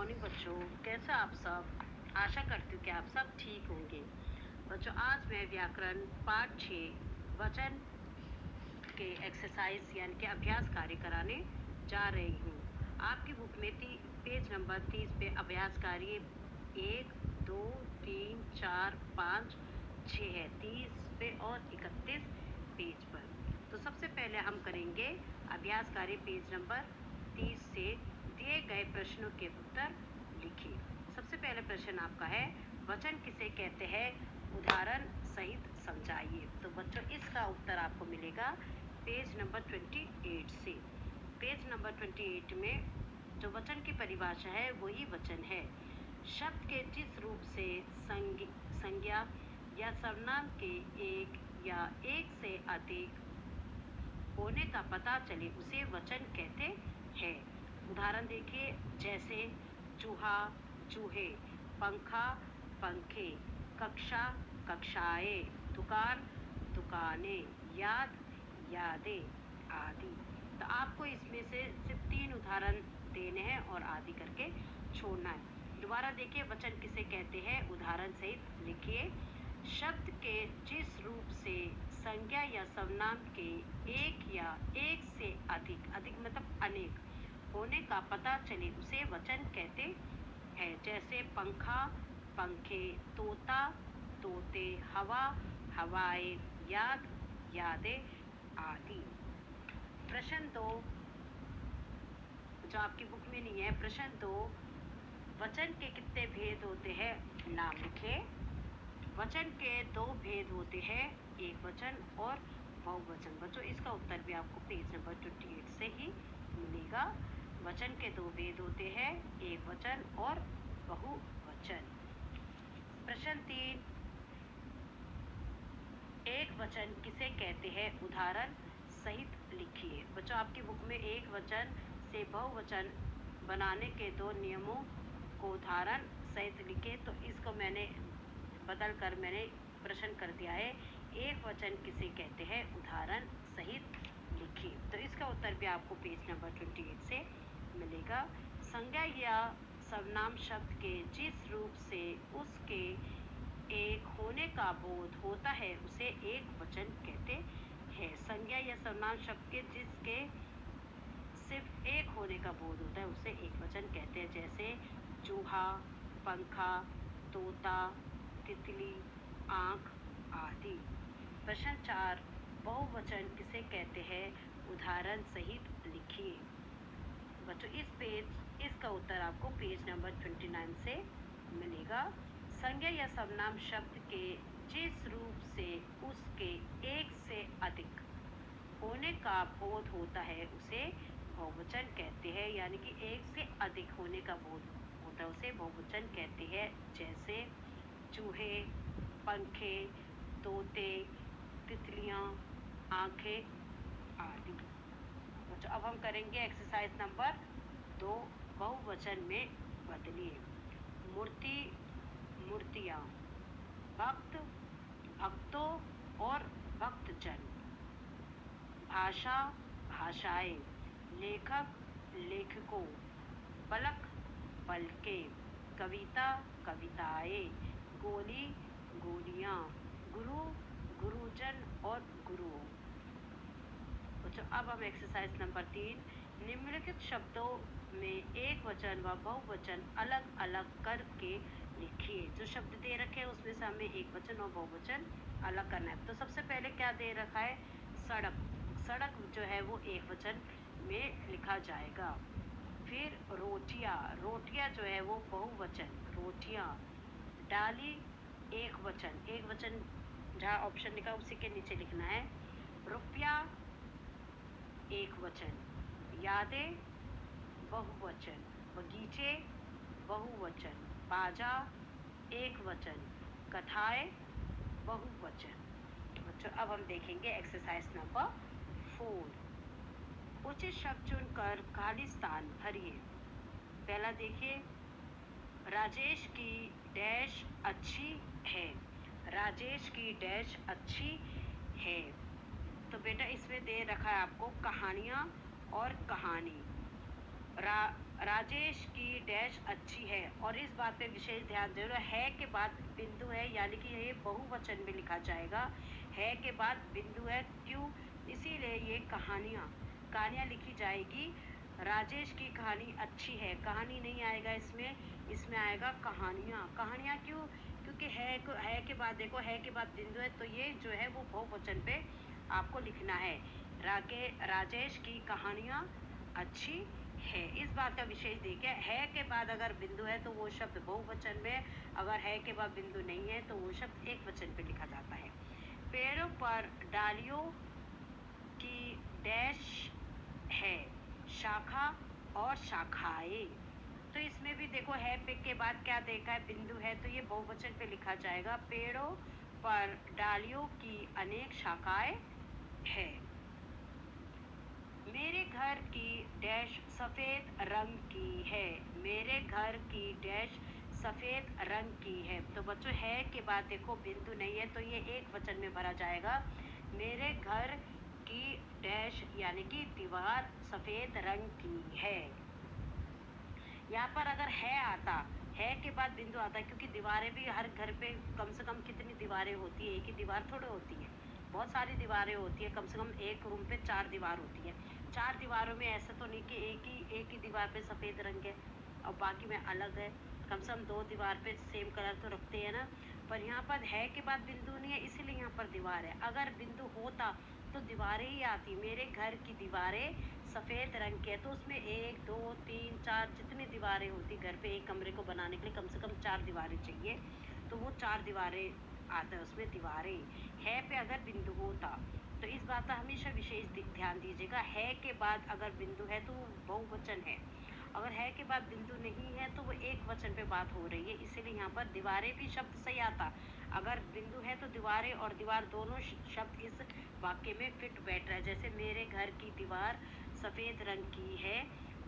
Morning बच्चों, कैसे आप सब। आशा करती हूँ कि आप सब ठीक होंगे। बच्चों, आज मैं व्याकरण पाठ 6 वचन के एक्सरसाइज यानी कि अभ्यास कार्य कराने जा रही हूँ। आपकी बुक में पेज नंबर 30 पे अभ्यास कार्य 1, 2, 3, 4, 5, 6 है, 30 पे और 31 पेज पर। तो सबसे पहले हम करेंगे अभ्यास कार्य पेज नंबर 30 से दिए गए प्रश्नों के उत्तर लिखिए। सबसे पहले प्रश्न आपका है, वचन किसे कहते हैं, उदाहरण सहित समझाइए। तो बच्चों, इसका उत्तर आपको मिलेगा पेज नंबर 28 से। पेज नंबर 28 में जो वचन की परिभाषा है वही वचन है। शब्द के जिस रूप से संज्ञा या सर्वनाम के एक या एक से अधिक होने का पता चले उसे वचन कहते हैं। उदाहरण देखिए, जैसे चूहा, चूहे, पंखा, पंखे, कक्षा, कक्षाएं, दुकान, दुकानें, याद, यादें आदि। तो आपको इसमें से सिर्फ 3 उदाहरण देने हैं और आदि करके छोड़ना है। दोबारा देखिए, वचन किसे कहते हैं, उदाहरण सहित लिखिए। शब्द के जिस रूप से संज्ञा या सर्वनाम के एक या एक से अधिक मतलब अनेक होने का पता चले उसे वचन कहते हैं। जैसे पंखा, पंखे, तोता, तोते, हवा, हवाएं, याद, यादें आदि। प्रश्न 2 जो आपकी बुक में नहीं है, प्रश्न 2, वचन के कितने भेद होते हैं, नाम लिखे। वचन के 2 भेद होते हैं, एक वचन और बहुवचन। बच्चों, इसका उत्तर भी आपको पेज नंबर 28 से ही मिलेगा। वचन के 2 भेद होते हैं, एक वचन और बहुवचन। प्रश्न 3, एक वचन किसे कहते हैं, उदाहरण सहित लिखिए। बच्चों, आपकी बुक में एक वचन से बहुवचन बनाने के 2 नियमों को उदाहरण सहित लिखे। तो इसको मैंने बदल कर प्रश्न कर दिया है, एक वचन किसे कहते हैं, उदाहरण सहित लिखिए। तो इसका उत्तर भी आपको पेज नंबर 28 से मिलेगा। संज्ञा या सर्वनाम शब्द के जिस रूप से उसके एक होने का बोध होता है उसे एक वचन कहते हैं। संज्ञा या सर्वनाम शब्द के जिसके सिर्फ एक होने का बोध होता है उसे एक वचन कहते हैं। जैसे चूहा, पंखा, तोता, तितली, आँख आदि। प्रश्न 4, बहुवचन किसे कहते हैं, उदाहरण सहित लिखिए। बच्चों, इसका उत्तर आपको पेज नंबर 29 से मिलेगा। संज्ञा या सर्वनाम शब्द के जिस रूप से उसके एक से अधिक होने का बोध होता है उसे बहुवचन कहते हैं। यानी कि एक से अधिक होने का बोध होता है उसे बहुवचन कहते हैं। जैसे चूहे, पंखे, तोते, तितलियां, आंखें आदि। बच्चों, अब हम करेंगे एक्सरसाइज नंबर 2, बहुवचन में बदलिए। मूर्ति, मूर्तियाँ, भक्त, भक्तों और भक्तजन, भाषा, भाषाएं, लेखक, लेखकों, पलक, पलकें, कविता, कविताएं, गोली, गोलियां, गुरु, गुरुजन और गुरुओं। बच्चों, अब हम एक्सरसाइज नंबर 3, निम्नलिखित शब्दों में एक वचन व बहुवचन अलग अलग करके लिखिए। जो शब्द दे रखे हैं उसमें से हमें एक वचन और बहुवचन अलग करना है। तो सबसे पहले क्या दे रखा है, सड़क। सड़क जो है वो एक वचन में लिखा जाएगा। फिर रोटियां, रोटियां जो है वो बहुवचन, रोटियां। डाली, एक वचन, एक वचन जहाँ ऑप्शन लिखा उसी के नीचे लिखना है। रुपया, एक वचन। यादें, बहुवचन। बगीचे, बहुवचन। बाजा, एक वचन। कथाएं, बहुवचन। बच्चों, अब हम देखेंगे एक्सरसाइज नंबर 4। उचित शब्द चुनकर खाली स्थान भरिए। पहला देखिए, राजेश की डैश अच्छी है। राजेश की डैश अच्छी है। तो बेटा, इसमें दे रखा है आपको कहानियाँ और कहानी। रा, राजेश की डैश अच्छी है। और इस बात पे विशेष ध्यान दे रहे है के बाद बिंदु है, यानी कि ये बहुवचन में लिखा जाएगा। है के बाद बिंदु है, क्यों? इसीलिए ये कहानियाँ लिखी जाएगी। राजेश की कहानी अच्छी है, कहानी नहीं आएगा इसमें, इसमें आएगा कहानियाँ क्यों? क्योंकि है के बाद देखो, है के बाद बिंदु है, तो ये जो है वो बहुवचन पे आपको लिखना है। राजेश की कहानियाँ अच्छी है। इस बात का विशेष देखिए, है के बाद अगर बिंदु है तो वो शब्द बहुवचन में, अगर है के बाद बिंदु नहीं है तो वो शब्द एक वचन पे लिखा जाता है। पेड़ों पर डालियों की डैश है, शाखा और शाखाएं। तो इसमें भी देखो, है पे के बाद क्या देखा है, बिंदु है, तो ये बहुवचन पे लिखा जाएगा। पेड़ों पर डालियों की अनेक शाखाएं है। मेरे घर की डैश सफेद रंग की है, मेरे घर की डैश सफेद रंग की है। तो बच्चों, है के बाद देखो बिंदु नहीं है, तो ये एक वचन में भरा जाएगा। मेरे घर की डैश यानी कि दीवार सफेद रंग की है। यहाँ पर अगर है के बाद बिंदु आता है, क्योंकि दीवारें भी हर घर पे कम से कम कितनी दीवारें होती है, एक ही दीवार थोड़ी होती है, बहुत सारी दीवारें होती है। कम से कम एक रूम पे 4 दीवार होती है। 4 दीवारों में ऐसा तो नहीं कि एक ही दीवार पे सफ़ेद रंग है और बाकी में अलग है। कम से कम 2 दीवार पे सेम कलर तो रखते हैं ना। पर यहाँ पर है के बाद बिंदु नहीं है, इसलिए यहाँ पर दीवार है। अगर बिंदु होता तो दीवारें ही आती। मेरे घर की दीवारें सफ़ेद रंग की है, तो उसमें 1 2 3 4 जितनी दीवारें होती, घर पे एक कमरे को बनाने के लिए कम से कम 4 दीवारें चाहिए, तो वो 4 दीवारें आता है उसमें दीवारें। है पे अगर बिंदु होता, तो इस बात का हमेशा विशेष ध्यान दीजिएगा। है के बाद अगर बिंदु है तो वो बहुवचन है, अगर है के बाद बिंदु नहीं है तो वो एक वचन पे बात हो रही है, इसीलिए यहाँ पर दीवारें भी शब्द सही आता। अगर बिंदु है तो दीवारें और दीवार दोनों शब्द इस वाक्य में फिट बैठ रहा है। जैसे मेरे घर की दीवार सफ़ेद रंग की है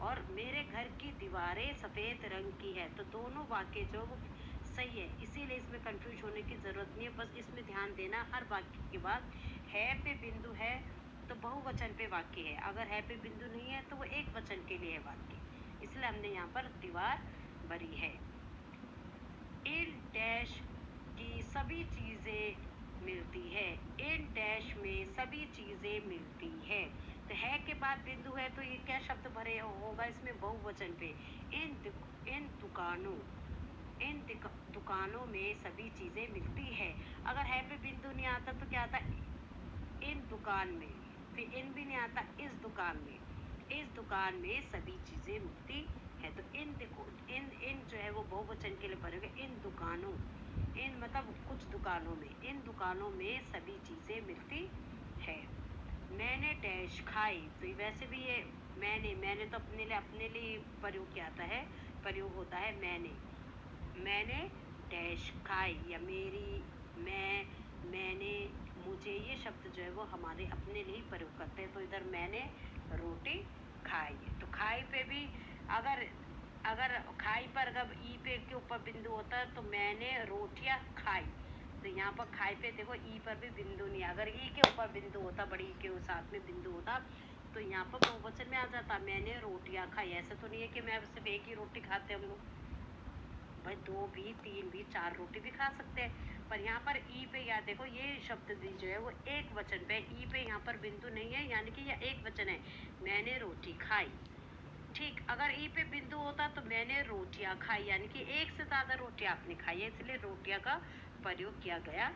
और मेरे घर की दीवारें सफ़ेद रंग की है, तो दोनों वाक्य जो सही है, इसीलिए इसमें कंफ्यूज होने की ज़रूरत नहीं है। बस इसमें ध्यान देना, हर वाक्य के बाद है पे बिंदु है तो बहुवचन पे वाक्य है, अगर है पे बिंदु नहीं है तो वो एक वचन के लिए है वाक्य, इसलिए हमने यहाँ पर दीवार भरी है। इन डैश की सभी चीज़ें मिलती है, इन डैश में सभी चीज़ें मिलती है। तो है के बाद बिंदु है, तो ये क्या शब्द भरे होगा इसमें बहुवचन पे, इन दुकानों, इन दुकानों में सभी चीज़ें मिलती है। अगर है पे बिंदु नहीं आता तो क्या आता, इन दुकान में, फिर इन भी नहीं आता, इस दुकान में, इस दुकान में सभी चीज़ें मिलती है। तो इन देखो, इन जो है वो बहुवचन के लिए भरेगा। इन दुकानों, इन मतलब कुछ दुकानों में, इन दुकानों में सभी चीज़ें मिलती है। मैंने डैश खाई, तो वैसे भी ये मैंने तो अपने लिए प्रयोग किया आता है, प्रयोग होता है मैंने डैश खाई, या मेरी, मैंने, मुझे, ये शब्द जो है वो हमारे अपने लिए प्रयोग करते हैं। तो इधर मैंने रोटी खाई, तो खाई पे भी अगर अगर खाई पर अगर ई पे के ऊपर बिंदु होता है तो मैंने रोटियां खाई, तो यहाँ पर खाई पे देखो ई पर भी बिंदु नहीं, अगर ई के ऊपर बिंदु होता, बड़ी ई के साथ में बिंदु होता, तो यहाँ पर बहुवचन में आ जाता, मैंने रोटियां खाई। ऐसा तो नहीं है कि मैं सिर्फ एक ही रोटी खाते हम लोग, भाई 2 भी 3 भी 4 रोटी भी खा सकते हैं। पर यहाँ पर ई पे याद देखो, ये शब्द भी जो है वो एक वचन पे, ई पे यहाँ पर बिंदु नहीं है, यानी कि यह एक वचन है, मैंने रोटी खाई। ठीक, अगर ई पे बिंदु होता तो मैंने रोटियां खाई, यानी कि एक से ज़्यादा रोटियां आपने खाई है, इसलिए रोटियां का प्रयोग किया गया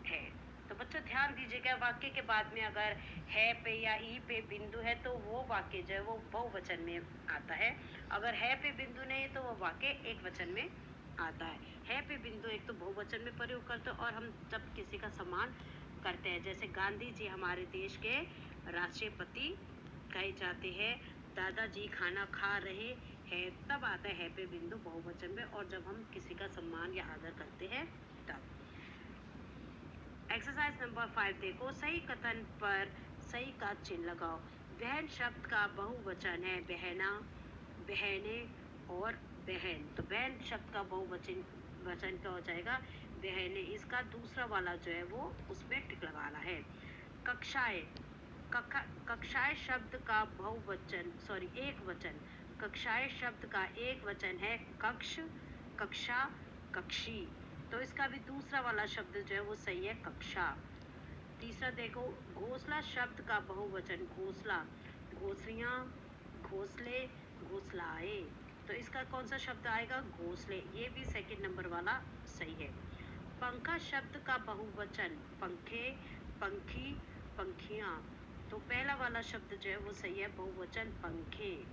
है। तो बच्चों ध्यान दीजिएगा, वाक्य के बाद में अगर है पे या ई पे बिंदु है तो वो वाक्य जो है वो बहुवचन में आता है। अगर है पे बिंदु नहीं तो वो वाक्य एक वचन में आता है पे बिंदु एक तो बहुवचन में प्रयोग करते हैं, और हम जब किसी का सम्मान करते हैं, जैसे गांधी जी हमारे देश के राष्ट्रपति कहे जाते हैं, दादाजी खाना खा रहे हैं, तब आता है पे बिंदु बहुवचन में, और जब हम किसी का सम्मान या आदर करते हैं तब। एक्सरसाइज नंबर 5 देखो, सही कथन पर सही का चिन्ह लगाओ। बहन शब्द का बहुवचन है बहना, बहने और बहन, तो बहन शब्द का बहुवचन क्या हो जाएगा, बहने। इसका दूसरा वाला जो है वो उसमें टिक लगाना है। कक्षाएं, कक्षाएं शब्द का बहुवचन, एक वचन, कक्षाएं शब्द का एक वचन है कक्ष, कक्षा, कक्षी। तो इसका भी दूसरा वाला शब्द जो है वो सही है कक्षा। तीसरा देखो, घोंसला शब्द का बहुवचन घोंसला, घोंसलियाँ, घोंसले, घोंसलाए। तो इसका कौन सा शब्द आएगा? घोंसले। ये भी सेकंड नंबर वाला सही है। पंखा शब्द का बहुवचन पंखे, पंखी, पंखियाँ। तो पहला वाला शब्द जो है वो सही है बहुवचन पंखे।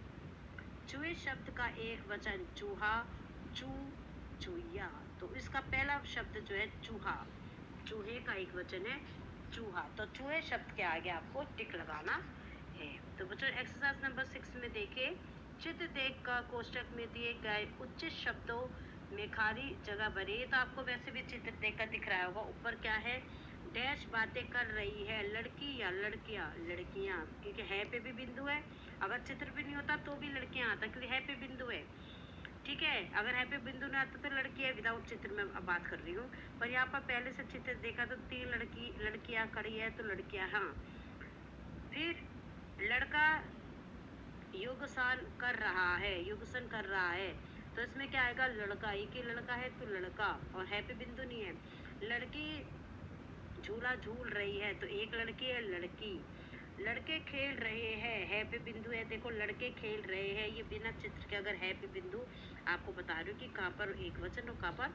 चूहे शब्द का एक वचन चूहा, चू, चूहिया। तो इसका पहला शब्द जो है चूहा, चूहे का एक वचन है चूहा। तो चूहे शब्द के आगे आपको टिक लगाना है। तो बच्चों एक्सरसाइज नंबर 6 में देखिए, चित्र देखकर कोष्ठक में दिए गए उच्च शब्दों में खाली जगह भरिए। तो आपको वैसे भी चित्र देखकर दिख रहा होगा, ऊपर क्या है? डैश बातें कर रही है, लड़की या लड़कियां? लड़कियां, क्योंकि है पे भी बिंदु है। अगर चित्र भी नहीं होता तो भी लड़कियां आता, क्योंकि है पे बिंदु है। ठीक है, अगर है पे बिंदु नहीं आता तो लड़की है, विदाउट चित्र में अब बात कर रही हूँ। पर यहाँ पर पहले से चित्र देखा तो 3 लड़कियां खड़ी है, तो लड़कियां। हाँ, फिर लड़का योगसान कर रहा है, योगसन कर रहा है। तो इसमें क्या आएगा? लड़का, एक ही लड़का है तो लड़का, और है पे बिंदु नहीं है। लड़की झूला झूल रही है, तो एक लड़की है लड़की। लड़के खेल रहे हैं, है पे बिंदु है। देखो लड़के खेल रहे हैं, ये बिना चित्र के अगर है पे बिंदु आपको बता रही हूँ कि कहाँ पर एक वचन और कहाँ पर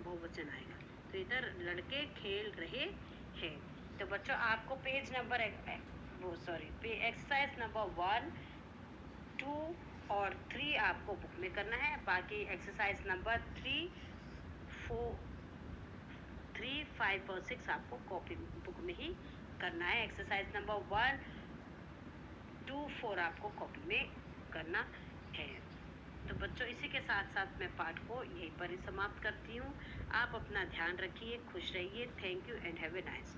बहुवचन आएगा। तो इधर लड़के खेल रहे हैं। तो बच्चों आपको पेज नंबर एक्सरसाइज नंबर 1, 2 और 3 आपको बुक में करना है। बाकी एक्सरसाइज नंबर 3, 5 और 6 आपको कॉपी बुक में ही करना है। एक्सरसाइज नंबर 1, 2, 4 आपको कॉपी में करना है। तो बच्चों इसी के साथ साथ मैं पाठ को यहीं पर ही समाप्त करती हूँ। आप अपना ध्यान रखिए, खुश रहिए। Thank you and have a nice